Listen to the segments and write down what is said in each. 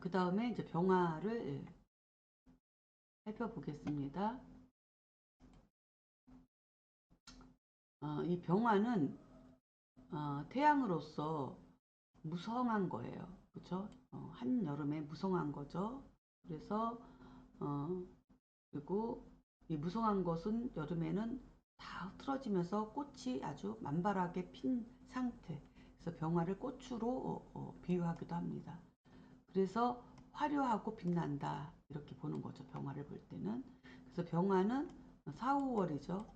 그 다음에 이제 병화를 살펴보겠습니다. 이 병화는 태양으로서 무성한 거예요. 그쵸? 한여름에 무성한 거죠. 그래서 그리고 이 무성한 것은 여름에는 다 흐트러지면서 꽃이 아주 만발하게 핀 상태. 그래서 병화를 꽃으로 비유하기도 합니다. 그래서 화려하고 빛난다 이렇게 보는 거죠. 병화를 볼 때는. 그래서 병화는 4, 5월이죠.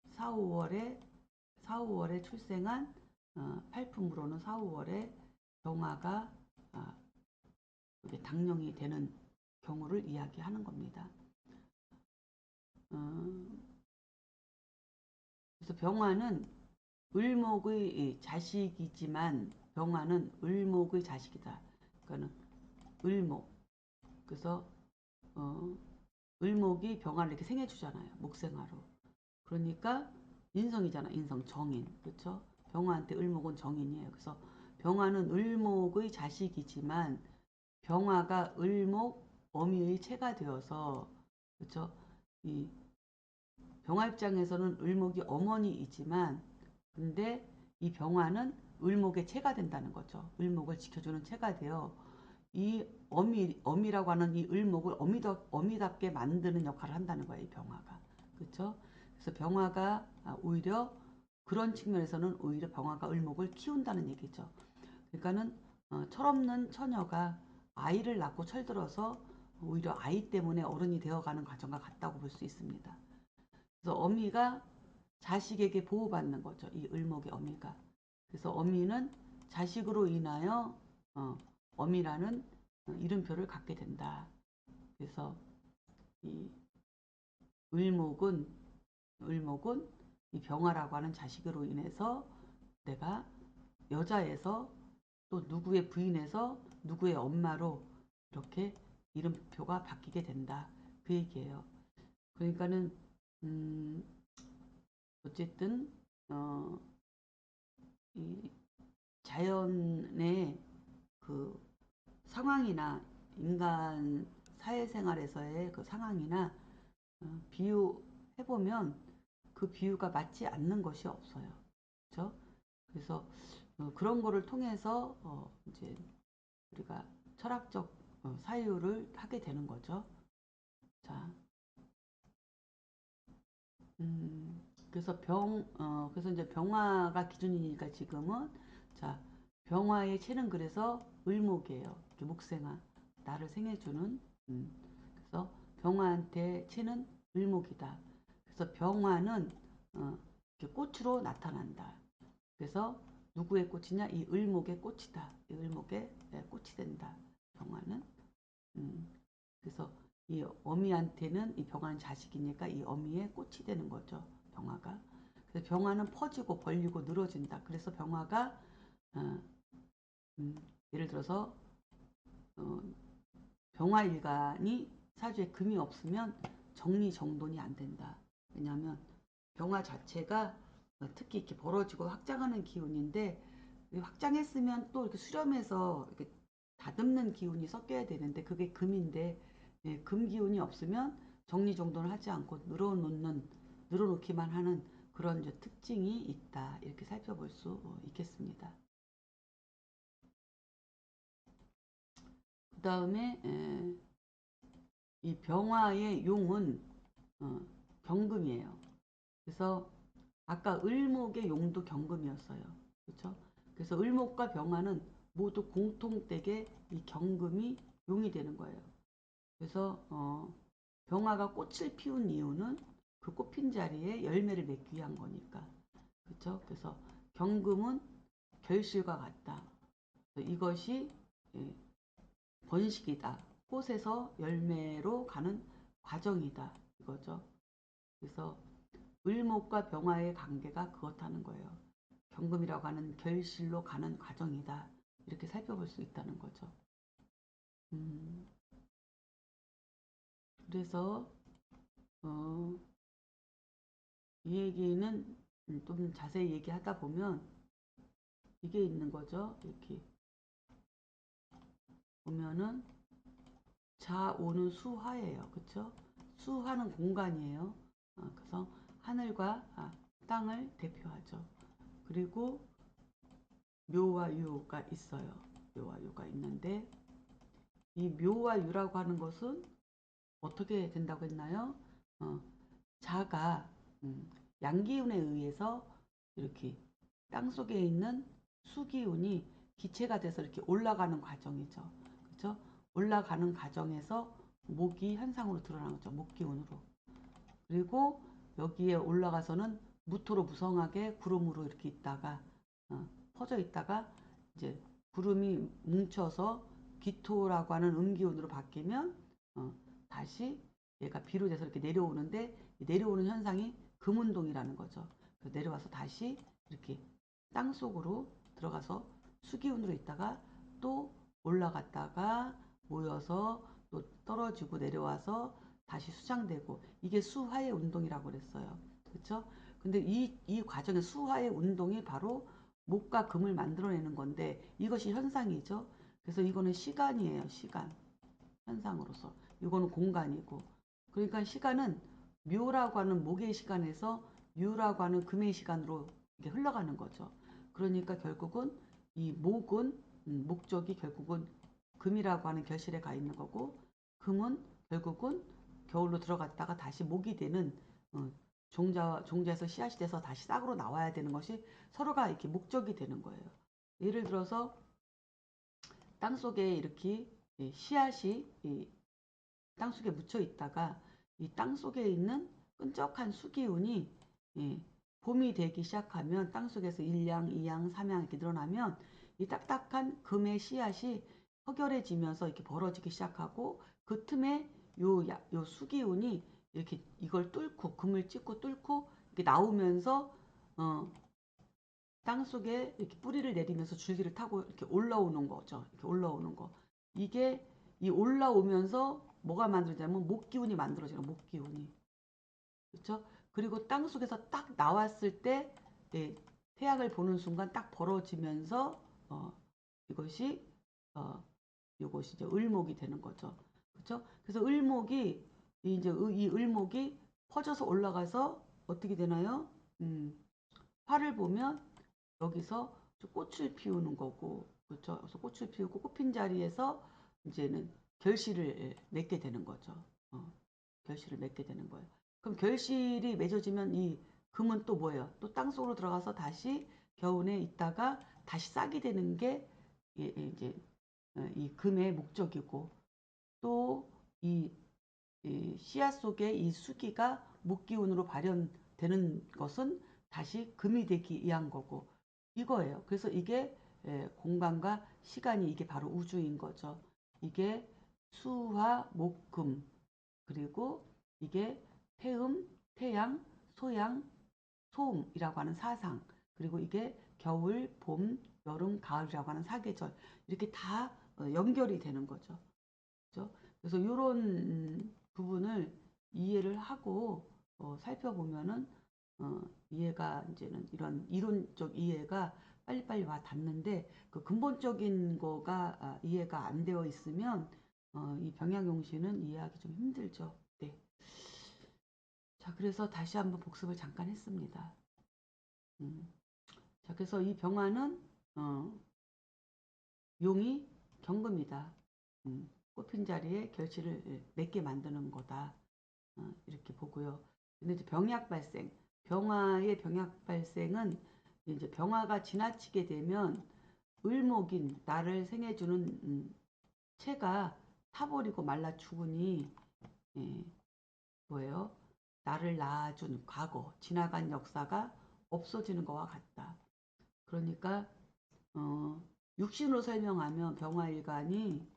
4, 5월에 4, 5월에 출생한 팔품으로는 4, 5월에 병화가 이게 당령이 되는 경우를 이야기하는 겁니다. 그래서 병화는 을목의 자식이지만 병화는 을목의 자식이다. 그러니까는 을목. 그래서 을목이 병화를 이렇게 생해주잖아요. 목생화로. 그러니까 인성이잖아. 인성 정인. 그렇죠? 병화한테 을목은 정인이에요. 그래서 병화는 을목의 자식이지만 병화가 을목 어미의 체가 되어서 그렇죠? 이 병화 입장에서는 을목이 어머니이지만 근데 이 병화는 을목의 체가 된다는 거죠. 을목을 지켜주는 체가 되어 이 어미라고 하는 이 을목을 어미답게 만드는 역할을 한다는 거예요. 이 병화가. 그렇죠? 그래서 병화가 오히려 그런 측면에서는 오히려 병화가 을목을 키운다는 얘기죠. 그러니까는 철없는 처녀가 아이를 낳고 철들어서 오히려 아이 때문에 어른이 되어가는 과정과 같다고 볼 수 있습니다. 그래서 어미가 자식에게 보호받는 거죠. 이 을목의 어미가. 그래서 어미는 자식으로 인하여 어미라는 이름표를 갖게 된다. 그래서 이 을목은 이 병화라고 하는 자식으로 인해서 내가 여자에서 또 누구의 부인에서 누구의 엄마로 이렇게 이름표가 바뀌게 된다. 그 얘기예요. 그러니까는 어쨌든 이 자연의 그 상황이나 인간 사회생활에서의 그 상황이나 비유해보면 그 비유가 맞지 않는 것이 없어요. 그렇죠? 그래서 그런 거를 통해서 이제 우리가 철학적 사유를 하게 되는 거죠. 자, 그래서 그래서 이제 병화가 기준이니까 지금은 자, 병화의 체는 그래서 을목이에요. 이렇게 목생화, 나를 생해주는. 그래서 병화한테 체는 을목이다. 그래서 병화는 이렇게 꽃으로 나타난다. 그래서 누구의 꽃이냐? 이 을목의 꽃이다. 이 을목의 꽃이 된다. 병화는. 음, 그래서 이 어미한테는 이 병화는 자식이니까 이 어미의 꽃이 되는 거죠. 병화가. 그래서 병화는 퍼지고 벌리고 늘어진다. 그래서 병화가 어, 음, 예를 들어서 어, 병화일간이 사주에 금이 없으면 정리정돈이 안 된다. 왜냐하면 병화 자체가 특히 이렇게 벌어지고 확장하는 기운인데 확장했으면 또 이렇게 수렴해서 이렇게 다듬는 기운이 섞여야 되는데 그게 금인데 예, 금 기운이 없으면 정리정돈을 하지 않고 늘어놓기만 하는 그런 이제 특징이 있다. 이렇게 살펴볼 수 있겠습니다. 그 다음에 이 병화의 용은 어, 경금이에요. 그래서 아까 을목의 용도 경금이었어요. 그렇죠? 그래서 을목과 병화는 모두 공통되게 이 경금이 용이 되는 거예요. 그래서 병화가 꽃을 피운 이유는 그 꽃핀 자리에 열매를 맺기 위한 거니까. 그렇죠? 그래서 경금은 결실과 같다. 이것이 예, 번식이다. 꽃에서 열매로 가는 과정이다. 이거죠. 그래서 을목과 병화의 관계가 그렇다는 거예요. 경금이라고 하는 결실로 가는 과정이다. 이렇게 살펴볼 수 있다는 거죠. 음, 그래서 어, 이 얘기는 좀 자세히 얘기하다 보면 이게 있는 거죠. 이렇게 보면은 자오는 수화예요. 그쵸? 수화는 공간이에요. 그래서 하늘과 땅을 대표하죠. 그리고 묘와 유가 있어요. 묘와 유가 있는데 이 묘와 유라고 하는 것은 어떻게 된다고 했나요? 자가 양기운에 의해서 이렇게 땅속에 있는 수기운이 기체가 돼서 이렇게 올라가는 과정이죠. 그렇죠? 올라가는 과정에서 목이 현상으로 드러나는 거죠. 목기운으로. 그리고 여기에 올라가서는 무토로 무성하게 구름으로 이렇게 있다가 퍼져 있다가 이제 구름이 뭉쳐서 기토라고 하는 음기운으로 바뀌면 다시 얘가 비로 돼서 이렇게 내려오는데 내려오는 현상이 금운동이라는 거죠. 그래서 내려와서 다시 이렇게 땅 속으로 들어가서 수기운으로 있다가 또 올라갔다가 모여서 또 떨어지고 내려와서 다시 수장되고 이게 수화의 운동이라고 그랬어요. 그렇죠? 근데 이 과정의 수화의 운동이 바로 목과 금을 만들어내는 건데 이것이 현상이죠. 그래서 이거는 시간이에요. 시간. 현상으로서. 이거는 공간이고. 그러니까 시간은 묘라고 하는 목의 시간에서 유라고 하는 금의 시간으로 이게 흘러가는 거죠. 그러니까 결국은 이 목은 목적이 결국은 금이라고 하는 결실에 가 있는 거고 금은 결국은 겨울로 들어갔다가 다시 목이 되는 종자에서 씨앗이 돼서 다시 싹으로 나와야 되는 것이 서로가 이렇게 목적이 되는 거예요. 예를 들어서 땅속에 이렇게 씨앗이 땅속에 묻혀 있다가 이 땅속에 있는 끈적한 수기운이 봄이 되기 시작하면 땅속에서 1양, 2양, 3양 이렇게 늘어나면 이 딱딱한 금의 씨앗이 허결해지면서 이렇게 벌어지기 시작하고 그 틈에 요 수기운이 이렇게 이걸 뚫고 금을 찍고 뚫고 이렇게 나오면서 땅 속에 이렇게 뿌리를 내리면서 줄기를 타고 이렇게 올라오는 거죠. 이렇게 올라오는 거. 이게 이 올라오면서 뭐가 만들어지냐면 목기운이 만들어져요. 목기운이. 그렇죠? 그리고 땅 속에서 딱 나왔을 때 태양을 보는 순간 딱 벌어지면서 이것이 이것이 이제 을목이 되는 거죠. 그렇죠? 그래서 을목이 이제 이 을목이 퍼져서 올라가서 어떻게 되나요? 화를 보면 여기서 꽃을 피우는 거고, 그렇죠? 그래서 꽃을 피우고 꽃핀 자리에서 이제는 결실을 맺게 되는 거죠. 결실을 맺게 되는 거예요. 그럼 결실이 맺어지면 이 금은 또 뭐예요? 또 땅속으로 들어가서 다시 겨우내 있다가 다시 싹이 되는 게 이제 이 금의 목적이고 또 이 씨앗 속에 이 수기가 목기운으로 발현되는 것은 다시 금이 되기 위한 거고 이거예요. 그래서 이게 공간과 시간이 이게 바로 우주인 거죠. 이게 수화, 목금 그리고 이게 태음, 태양, 소양, 소음이라고 하는 사상 그리고 이게 겨울, 봄, 여름, 가을이라고 하는 사계절 이렇게 다 연결이 되는 거죠. 그렇죠? 그래서 이런 부분을 이해를 하고 살펴보면은 이해가 이제는 이런 이론적 이해가 빨리빨리 와 닿는데 그 근본적인 거가 이해가 안 되어 있으면 이 병약용신은 이해하기 좀 힘들죠. 네. 자, 그래서 다시 한번 복습을 잠깐 했습니다. 자, 그래서 이 병화는 용이 경금이다. 꽃핀 자리에 결실을 맺게 만드는 거다. 이렇게 보고요. 근데 이제 병약 발생, 병화의 병약 발생은 이제 병화가 지나치게 되면 을목인 나를 생해주는 체가 타버리고 말라 죽으니 뭐예요? 나를 낳아준 과거, 지나간 역사가 없어지는 것과 같다. 그러니까 육신으로 설명하면 병화일간이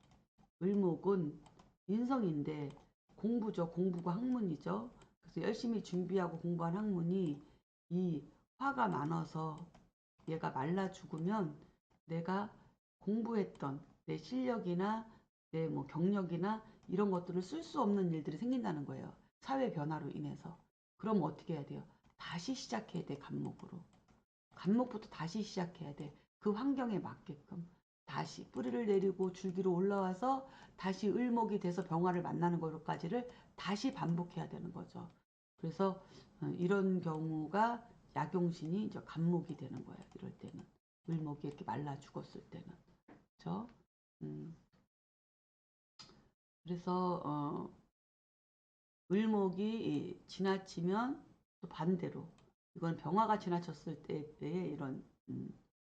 을목은 인성인데 공부죠. 공부가 학문이죠. 그래서 열심히 준비하고 공부한 학문이 이 화가 많아서 얘가 말라 죽으면 내가 공부했던 내 실력이나 내 뭐 경력이나 이런 것들을 쓸 수 없는 일들이 생긴다는 거예요. 사회 변화로 인해서. 그럼 어떻게 해야 돼요? 다시 시작해야 돼, 간목으로. 간목부터 다시 시작해야 돼. 그 환경에 맞게끔. 다시 뿌리를 내리고 줄기로 올라와서 다시 을목이 돼서 병화를 만나는 것까지를 다시 반복해야 되는 거죠. 그래서 이런 경우가 약용신이 이제 간목이 되는 거예요. 이럴 때는 을목이 이렇게 말라 죽었을 때는, 그렇죠? 그래서 을목이 지나치면 또 반대로 이건 병화가 지나쳤을 때의 이런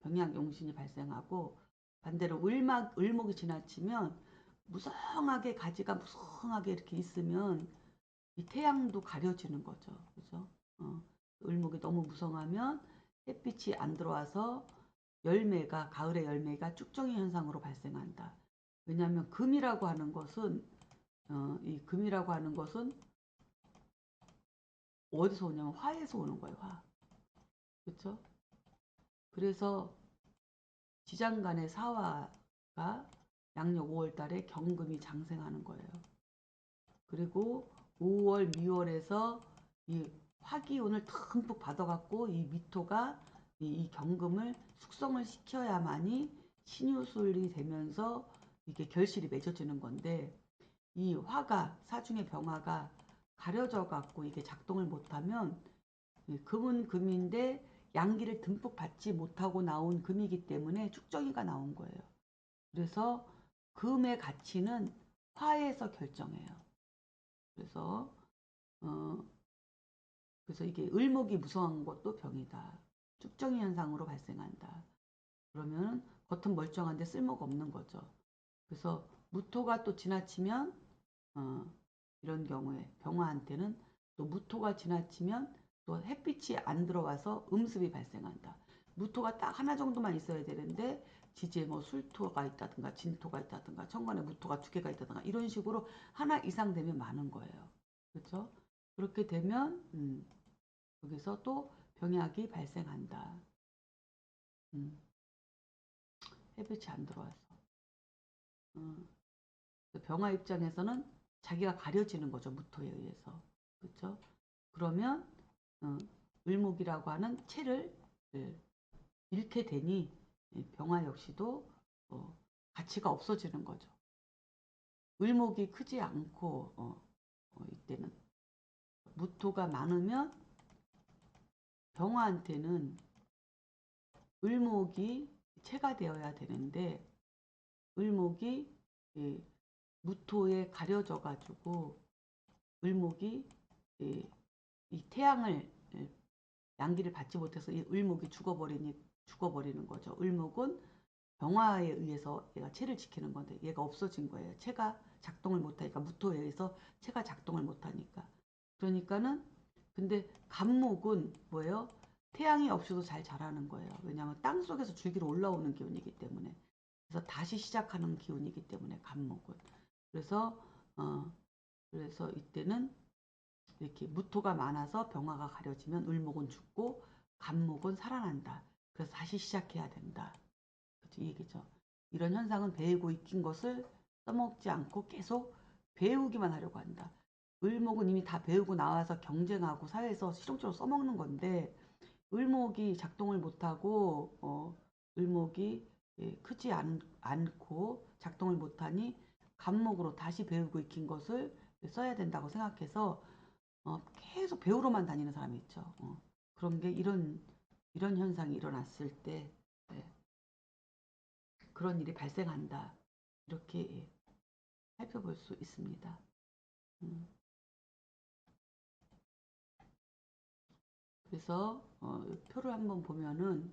병약용신이 발생하고, 반대로 을목이 지나치면 무성하게 가지가 무성하게 이렇게 있으면 이 태양도 가려지는 거죠. 그죠? 을목이 너무 무성하면 햇빛이 안 들어와서 열매가, 가을의 열매가 쭉정이 현상으로 발생한다. 왜냐하면 금이라고 하는 것은 이 금이라고 하는 것은 어디서 오냐면 화에서 오는 거예요. 화. 그렇죠? 그래서 지장간의 사화가 양력 5월 달에 경금이 장생하는 거예요. 그리고 5월, 미월에서 이 화기운을 듬뿍 받아갖고 이 미토가 이 경금을 숙성을 시켜야만이 신유술이 되면서 이게 결실이 맺어지는 건데, 이 화가, 사중의 병화가 가려져 갖고 이게 작동을 못하면 금은 금인데 양기를 듬뿍 받지 못하고 나온 금이기 때문에 축정이가 나온 거예요. 그래서 금의 가치는 화에서 결정해요. 그래서 어, 그래서 이게 을목이 무성한 것도 병이다. 축정이 현상으로 발생한다. 그러면 겉은 멀쩡한데 쓸모가 없는 거죠. 그래서 무토가 또 지나치면 이런 경우에 병화한테는 또 무토가 지나치면 또 햇빛이 안 들어와서 음습이 발생한다. 무토가 딱 하나 정도만 있어야 되는데 지지에 뭐 술토가 있다든가 진토가 있다든가 천간에 무토가 두 개가 있다든가 이런 식으로 하나 이상 되면 많은 거예요. 그렇죠? 그렇게 되면 여기서 또 병약이 발생한다. 햇빛이 안 들어와서. 병화 입장에서는 자기가 가려지는 거죠. 무토에 의해서. 그렇죠? 그러면 을목이라고 하는 체를 잃게 되니 병화 역시도 가치가 없어지는 거죠. 을목이 크지 않고 이때는 무토가 많으면 병화한테는 을목이 체가 되어야 되는데 을목이 무토에 가려져 가지고 을목이 이 태양을 양기를 받지 못해서 이 을목이 죽어버리는 거죠. 을목은 병화에 의해서 얘가 체를 지키는 건데 얘가 없어진 거예요. 체가 작동을 못하니까, 무토에 의해서 체가 작동을 못하니까. 그러니까는 근데 간목은 뭐예요? 태양이 없어도 잘 자라는 거예요. 왜냐하면 땅 속에서 줄기로 올라오는 기운이기 때문에. 그래서 다시 시작하는 기운이기 때문에 간목은. 그래서 그래서 이때는 이렇게 무토가 많아서 병화가 가려지면 을목은 죽고 간목은 살아난다. 그래서 다시 시작해야 된다. 그렇죠? 이 얘기죠. 이런 현상은 배우고 익힌 것을 써먹지 않고 계속 배우기만 하려고 한다. 을목은 이미 다 배우고 나와서 경쟁하고 사회에서 실용적으로 써먹는 건데, 을목이 작동을 못하고 을목이 크지 않고 작동을 못하니 간목으로 다시 배우고 익힌 것을 써야 된다고 생각해서 계속 배우러만 다니는 사람이 있죠. 그런 게 이런 현상이 일어났을 때 그런 일이 발생한다. 이렇게 살펴볼 수 있습니다. 그래서 표를 한번 보면은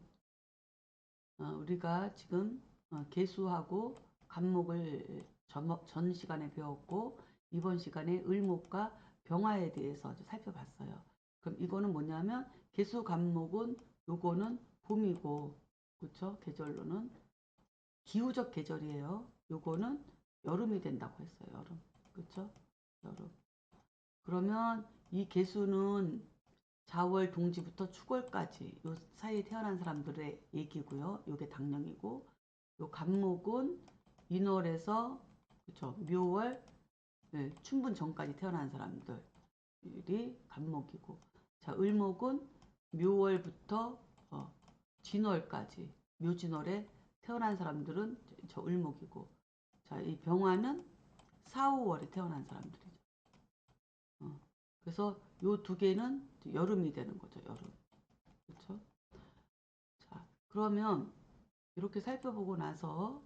우리가 지금 계수하고 간목을 전 시간에 배웠고 이번 시간에 을목과 병화에 대해서 살펴봤어요. 그럼 이거는 뭐냐면 계수 간목은 요거는 봄이고, 그렇죠? 계절로는 기후적 계절이에요. 요거는 여름이 된다고 했어요. 여름. 그렇죠? 여름. 그러면 이 계수는 자월 동지부터 축월까지 요 사이에 태어난 사람들의 얘기고요. 요게 당령이고, 요 간목은 인월에서 그렇죠? 묘월 춘분 전까지 태어난 사람들이 간목이고, 자 을목은 묘월부터 진월까지 묘진월에 태어난 사람들은 저 을목이고, 자, 이 병화는 4, 5월에 태어난 사람들이죠. 그래서 요 두 개는 여름이 되는 거죠, 여름. 그렇죠? 자, 그러면 이렇게 살펴보고 나서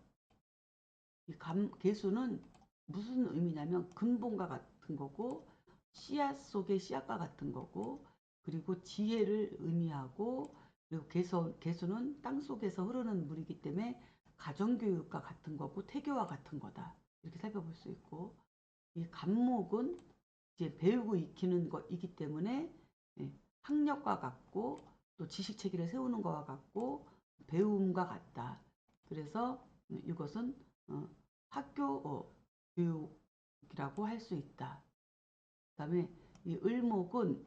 이 개수는 무슨 의미냐면 근본과 같은 거고, 씨앗 속의 씨앗과 같은 거고, 그리고 지혜를 의미하고, 그리고 개수는 땅 속에서 흐르는 물이기 때문에 가정교육과 같은 거고 태교와 같은 거다. 이렇게 살펴볼 수 있고, 이 간목은 이제 배우고 익히는 것이기 때문에 학력과 같고 또 지식체계를 세우는 것과 같고 배움과 같다. 그래서 이것은 학교 교육이라고 할 수 있다. 그 다음에 이 을목은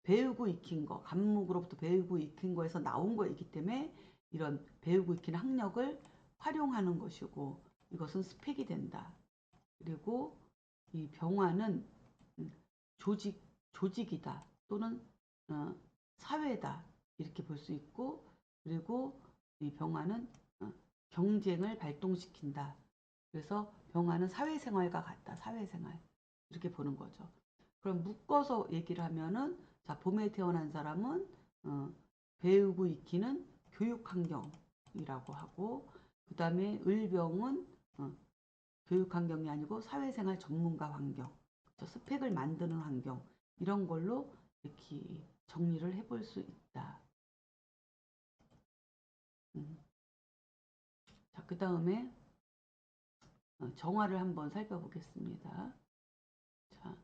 배우고 익힌 거, 간목으로부터 배우고 익힌 거에서 나온 거이기 때문에 이런 배우고 익힌 학력을 활용하는 것이고 이것은 스펙이 된다. 그리고 이 병화는 조직이다 또는 사회다 이렇게 볼 수 있고, 그리고 이 병화는 경쟁을 발동시킨다. 그래서 병화는 사회생활과 같다. 사회생활 이렇게 보는 거죠. 그럼 묶어서 얘기를 하면은 자, 봄에 태어난 사람은 배우고 익히는 교육환경이라고 하고, 그 다음에 을병은 교육환경이 아니고 사회생활 전문가 환경, 스펙을 만드는 환경, 이런 걸로 이렇게 정리를 해볼 수 있다. 자, 그 다음에 정화를 한번 살펴보겠습니다. 자,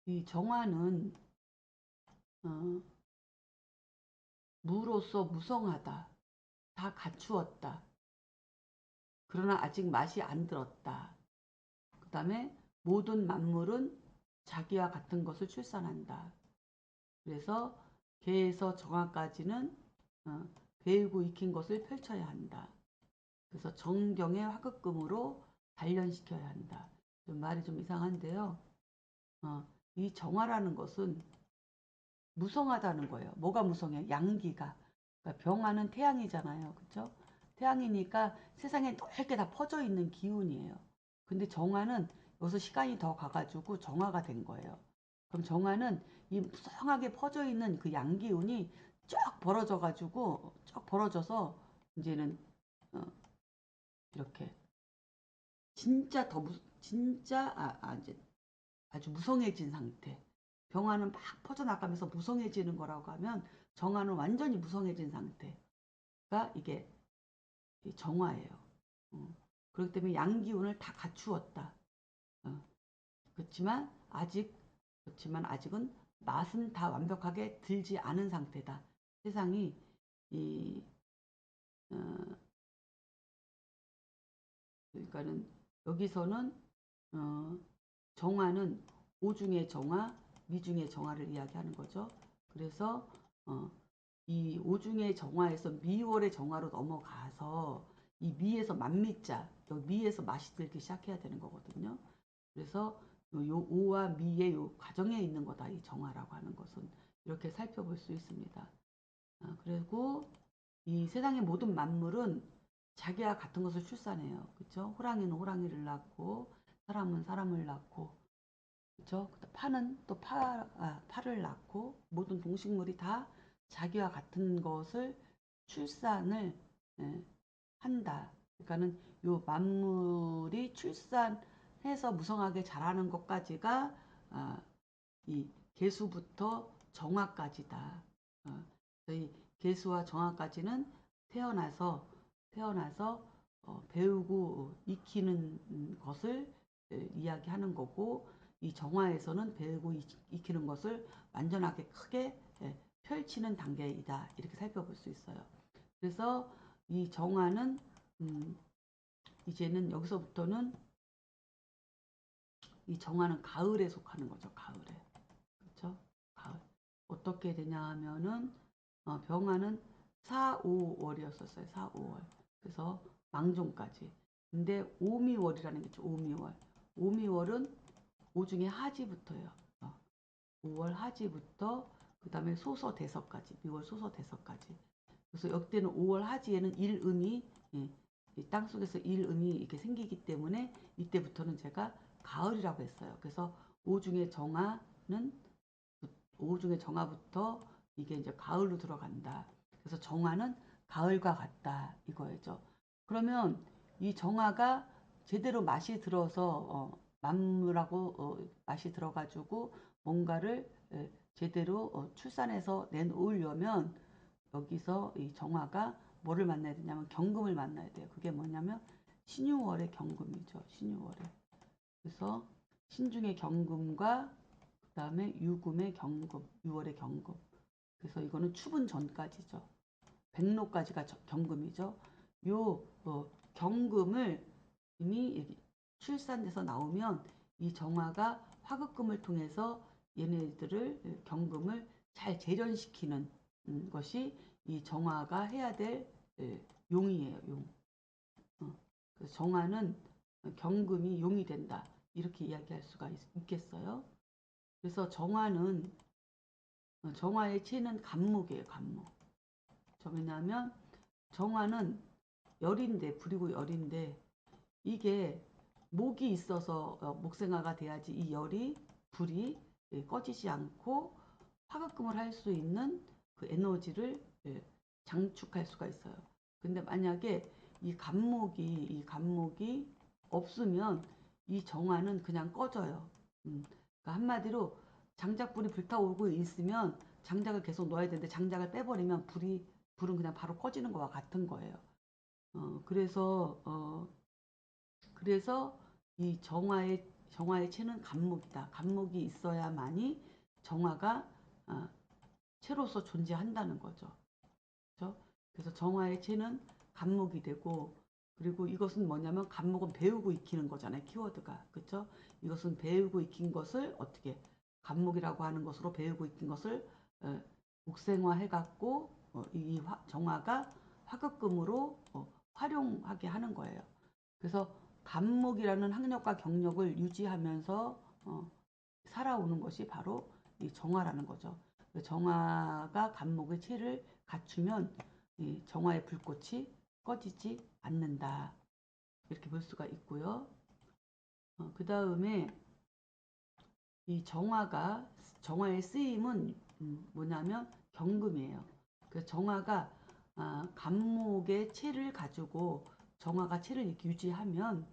이 정화는 무로서 무성하다, 다 갖추었다. 그러나 아직 맛이 안 들었다. 그 다음에 모든 만물은 자기와 같은 것을 출산한다. 그래서 개에서 정화까지는 배우고 익힌 것을 펼쳐야 한다. 그래서 정경의 화극금으로 단련시켜야 한다. 좀 말이 좀 이상한데요. 이 정화라는 것은 무성하다는 거예요. 뭐가 무성해? 양기가. 그러니까 병화는 태양이잖아요. 그렇죠? 태양이니까 세상에 넓게 다 퍼져 있는 기운이에요. 근데 정화는 여기서 시간이 더 가가지고 정화가 된 거예요. 그럼 정화는 이 무성하게 퍼져 있는 그 양기운이 쫙 벌어져가지고 쫙 벌어져서 이제는 이렇게 진짜 진짜 이제 아주 무성해진 상태. 병화는 막 퍼져나가면서 무성해지는 거라고 하면 정화는 완전히 무성해진 상태가 이게 정화예요. 그렇기 때문에 양기운을 다 갖추었다. 그렇지만 아직은 맛은 다 완벽하게 들지 않은 상태다. 세상이 이 그러니까는 여기서는 정화는 오중의 정화, 미중의 정화를 이야기하는 거죠. 그래서 이 오중의 정화에서 미월의 정화로 넘어가서 이 미에서 만미자, 여기 미에서 맛이 들기 시작해야 되는 거거든요. 그래서 요 오와 미의 요 과정에 있는 거다. 이 정화라고 하는 것은 이렇게 살펴볼 수 있습니다. 그리고 이 세상의 모든 만물은 자기와 같은 것을 출산해요. 그렇죠? 호랑이는 호랑이를 낳고 사람은 사람을 낳고 그렇죠? 파는 또 파를 낳고 모든 동식물이 다 자기와 같은 것을 출산을 한다. 그러니까는 요 만물이 출산해서 무성하게 자라는 것까지가 이 개수부터 정화까지다. 이 개수와 정화까지는 태어나서 배우고 익히는 것을 이야기하는 거고, 이 정화에서는 배우고 익히는 것을 완전하게 크게 펼치는 단계이다. 이렇게 살펴볼 수 있어요. 그래서 이 정화는 이제는 여기서부터는 이 정화는 가을에 속하는 거죠. 가을에. 그렇죠? 가을. 어떻게 되냐 하면은 병화는 4, 5월이었었어요. 4, 5월. 그래서 망종까지. 근데 오미월이라는 게 있죠. 오미월. 오미월은 오중에 하지부터예요. 5월 하지부터 그 다음에 소서대서까지. 6월 소서대서까지. 그래서 역대는 5월 하지에는 일음이 예, 땅속에서 일음이 이렇게 생기기 때문에 이때부터는 제가 가을이라고 했어요. 그래서 오중의 정화는 오중의 정화부터 이게 이제 가을로 들어간다. 그래서 정화는 가을과 같다 이거죠. 그러면 이 정화가 제대로 맛이 들어서 만물하고 맛이 들어가지고 뭔가를 제대로 출산해서 내놓으려면 여기서 이 정화가 뭐를 만나야 되냐면 경금을 만나야 돼요. 그게 뭐냐면 신유월의 경금이죠. 신유월에. 그래서 신중의 경금과 그 다음에 유금의 경금, 6월의 경금. 그래서 이거는 추분 전까지죠. 백로까지가 경금이죠. 요 경금을 이미 출산돼서 나오면 이 정화가 화급금을 통해서 얘네들을 경금을 잘 재련시키는 것이 이 정화가 해야 될 용이에요. 용. 그래서 정화는 경금이 용이 된다. 이렇게 이야기할 수가 있겠어요. 그래서 정화는 정화의 체는 간목이에요. 간목. 왜냐하면 정화는 열인데 불이고 열인데 이게 목이 있어서 목생화가 돼야지 이 열이 불이 꺼지지 않고 화급금을 할 수 있는 그 에너지를 장축할 수가 있어요. 근데 만약에 이 간목이 없으면 이 정화는 그냥 꺼져요. 그러니까 한마디로 장작불이 불타오르고 있으면 장작을 계속 넣어야 되는데 장작을 빼버리면 불은 그냥 바로 꺼지는 거와 같은 거예요. 그래서 이 정화의 체는 간목이다. 간목이 있어야만이 정화가 체로서 존재한다는 거죠. 그렇죠? 그래서 정화의 체는 간목이 되고 그리고 이것은 뭐냐면 간목은 배우고 익히는 거잖아요. 키워드가. 그렇죠? 이것은 배우고 익힌 것을 어떻게 간목이라고 하는 것으로 배우고 익힌 것을 목생화해 갖고 이 정화가 화급금으로 활용하게 하는 거예요. 그래서 간목이라는 학력과 경력을 유지하면서 살아오는 것이 바로 이 정화라는 거죠. 정화가 간목의 체를 갖추면 이 정화의 불꽃이 꺼지지 않는다. 이렇게 볼 수가 있고요. 그 다음에 이 정화의 쓰임은 뭐냐면 경금이에요. 그 정화가 간목의 체를 가지고 정화가 체를 이렇게 유지하면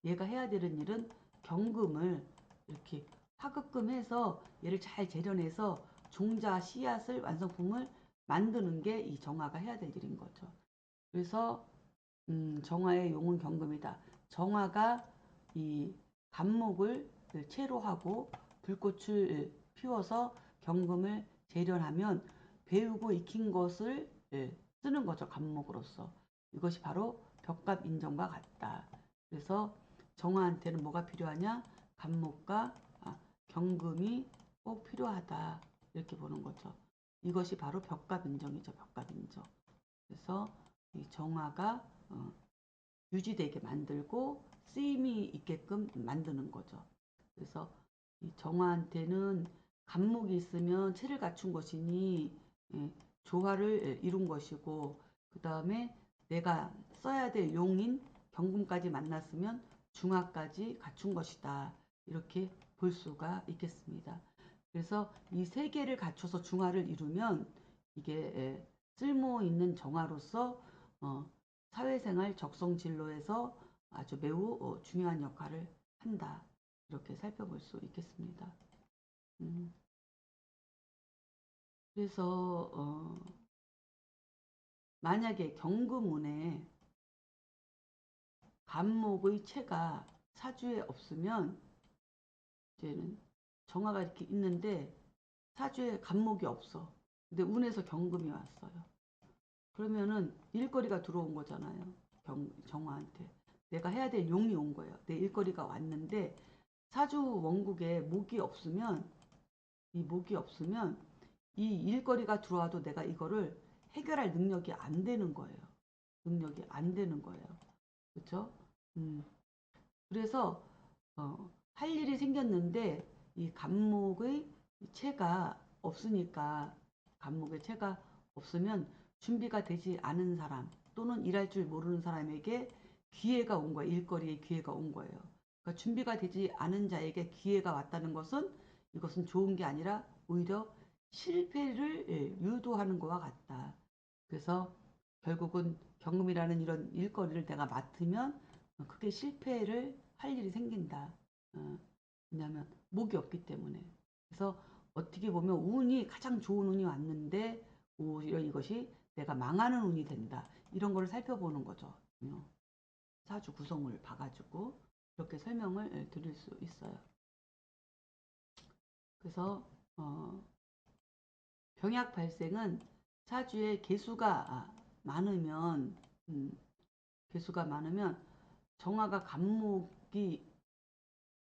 얘가 해야 되는 일은 경금을 이렇게 화급금해서 얘를 잘 재련해서 종자 씨앗을 완성품을 만드는 게 이 정화가 해야 될 일인 거죠. 그래서 정화의 용은 경금이다. 정화가 이 간목을 채로 하고 불꽃을 피워서 경금을 재련하면 배우고 익힌 것을 쓰는 거죠. 간목으로서. 이것이 바로 벽갑 인정과 같다. 그래서 정화한테는 뭐가 필요하냐? 간목과 경금이 꼭 필요하다. 이렇게 보는 거죠. 이것이 바로 벽갑 인정이죠. 벽갑 인정. 그래서 이 정화가 유지되게 만들고 쓰임이 있게끔 만드는 거죠. 그래서 이 정화한테는 간목이 있으면 체를 갖춘 것이니 조화를 이룬 것이고 그 다음에 내가 써야 될 용인 경금까지 만났으면 중화까지 갖춘 것이다. 이렇게 볼 수가 있겠습니다. 그래서 이 세 개를 갖춰서 중화를 이루면 이게 쓸모 있는 정화로서 사회생활 적성진로에서 아주 매우 중요한 역할을 한다. 이렇게 살펴볼 수 있겠습니다. 그래서 만약에 경금운에 간목의 체가 사주에 없으면 이제는 정화가 이렇게 있는데 사주에 간목이 없어. 근데 운에서 경금이 왔어요. 그러면은 일거리가 들어온 거잖아요. 정화한테. 내가 해야 될 용이 온 거예요. 내 일거리가 왔는데 사주 원국에 목이 없으면 이 일거리가 들어와도 내가 이거를 해결할 능력이 안 되는 거예요. 능력이 안 되는 거예요. 그렇죠? 그래서 할 일이 생겼는데 이 간목의 체가 없으니까 간목의 체가 없으면 준비가 되지 않은 사람 또는 일할 줄 모르는 사람에게 기회가 온 거예요. 일거리에 기회가 온 거예요. 그러니까 준비가 되지 않은 자에게 기회가 왔다는 것은 이것은 좋은 게 아니라 오히려 실패를 유도하는 것과 같다. 그래서 결국은 경금이라는 이런 일거리를 내가 맡으면 크게 실패를 할 일이 생긴다. 왜냐하면 목이 없기 때문에. 그래서 어떻게 보면 운이 가장 좋은 운이 왔는데 오히려 이것이 내가 망하는 운이 된다. 이런 걸 살펴보는 거죠. 사주 구성을 봐가지고 이렇게 설명을 드릴 수 있어요. 그래서 병약 발생은 사주에 개수가 많으면 개수가 많으면 정화가 간목이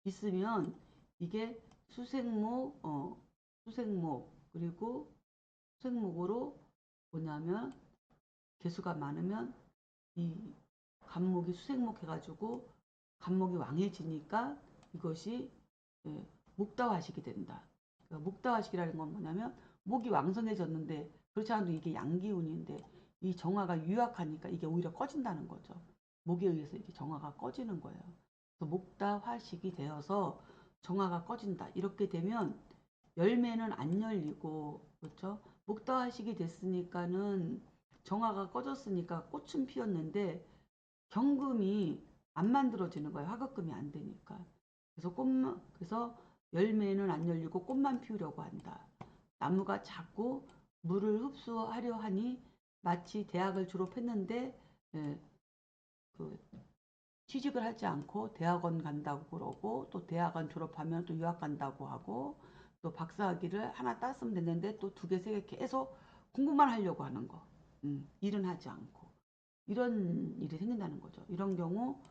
있으면 이게 수생목 수생목 그리고 수생목으로 뭐냐면 개수가 많으면 이 간목이 수생목 해가지고 간목이 왕해지니까 이것이 목다화식이 된다. 그러니까 목다화식이라는 건 뭐냐면 목이 왕성해졌는데 그렇지 않아도 이게 양기운인데 이 정화가 유약하니까 이게 오히려 꺼진다는 거죠. 목에 의해서 이게 정화가 꺼지는 거예요. 그래서 목다화식이 되어서 정화가 꺼진다. 이렇게 되면 열매는 안 열리고 그렇죠? 목다화식이 됐으니까는 정화가 꺼졌으니까 꽃은 피었는데 경금이 안 만들어지는 거예요. 화급금이 안 되니까. 그래서 열매는 안 열리고 꽃만 피우려고 한다. 나무가 자꾸 물을 흡수하려 하니 마치 대학을 졸업했는데 그 취직을 하지 않고 대학원 간다고 그러고 또 대학원 졸업하면 또 유학 간다고 하고 또 박사학위를 하나 땄으면 됐는데 또 두 개, 세 개 계속 공부만 하려고 하는 거. 일은 하지 않고. 이런 일이 생긴다는 거죠. 이런 경우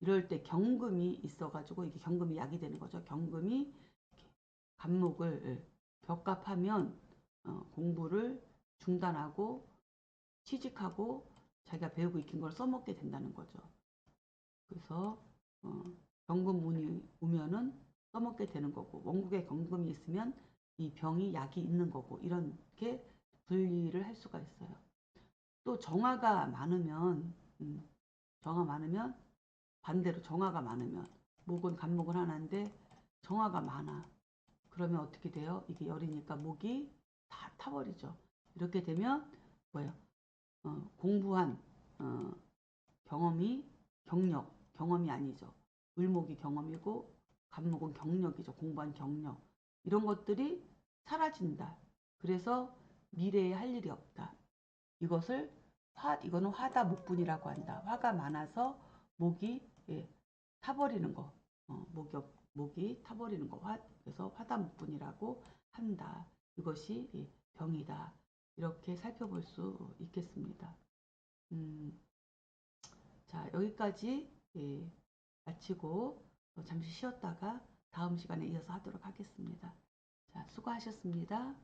이럴 때 경금이 있어가지고 이게 경금이 약이 되는 거죠. 경금이 간목을 벽갑하면 공부를 중단하고 취직하고 자기가 배우고 익힌 걸 써먹게 된다는 거죠. 그래서 경금운이 오면은 써먹게 되는 거고 원국에 경금이 있으면 이 병이 약이 있는 거고 이렇게 분리를 할 수가 있어요. 또 정화가 많으면 반대로 정화가 많으면 목은 간목은 하나인데 정화가 많아. 그러면 어떻게 돼요? 이게 열이니까 목이 다 타버리죠. 이렇게 되면 뭐예요? 공부한 경험이 경험이 아니죠. 을목이 경험이고 간목은 경력이죠. 공부한 경력. 이런 것들이 사라진다. 그래서 미래에 할 일이 없다. 이거는 화다목분이라고 한다. 화가 많아서 목이 타버리는 거. 목이 타버리는 거. 그래서 화다목분이라고 한다. 이것이 병이다. 이렇게 살펴볼 수 있겠습니다. 자, 여기까지 마치고 잠시 쉬었다가 다음 시간에 이어서 하도록 하겠습니다. 자, 수고하셨습니다.